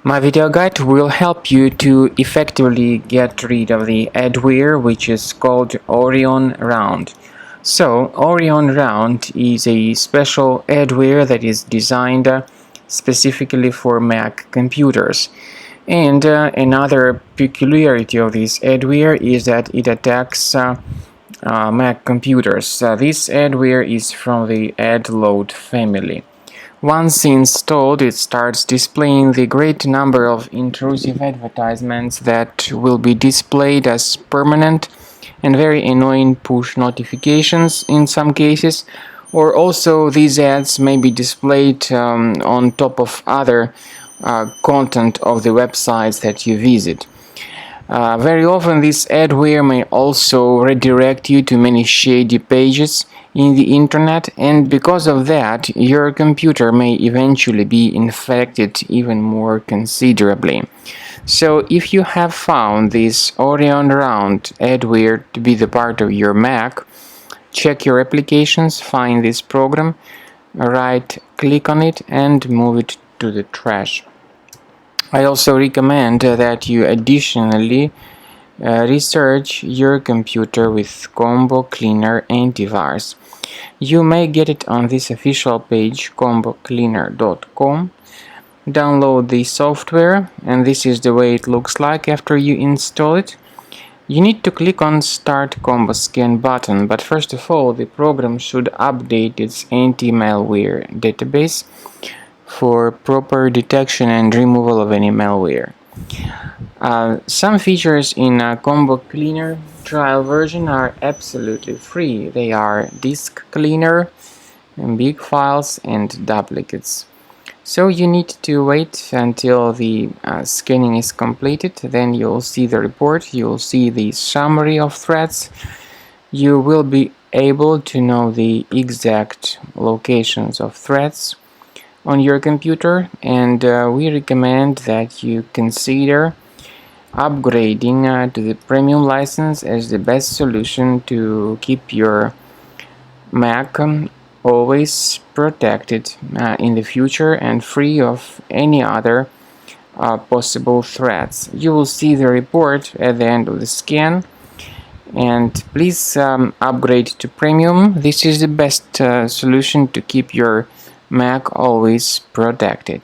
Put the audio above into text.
My video guide will help you to effectively get rid of the adware, which is called OrionRound. So, OrionRound is a special adware that is designed specifically for Mac computers. And another peculiarity of this adware is that it attacks Mac computers. This adware is from the adload family. Once installed, it starts displaying the great number of intrusive advertisements that will be displayed as permanent and very annoying push notifications in some cases, or also these ads may be displayed on top of other content of the websites that you visit. Very often this adware may also redirect you to many shady pages in the internet, and because of that your computer may eventually be infected even more considerably. So if you have found this OrionRound adware to be the part of your Mac, check your applications, find this program, right click on it and move it to the trash. I also recommend that you additionally research your computer with Combo Cleaner Antivirus. You may get it on this official page, combocleaner.com. Download the software, and this is the way it looks like after you install it. You need to click on Start Combo Scan button, but first of all the program should update its anti-malware database for proper detection and removal of any malware. Some features in Combo Cleaner trial version are absolutely free. They are disk cleaner, big files and duplicates. So you need to wait until the scanning is completed, then you'll see the report, you'll see the summary of threats. You will be able to know the exact locations of threats on your computer, and we recommend that you consider upgrading to the premium license as the best solution to keep your Mac always protected in the future and free of any other possible threats. You will see the report at the end of the scan, and please upgrade to premium. This is the best solution to keep your Mac always protected.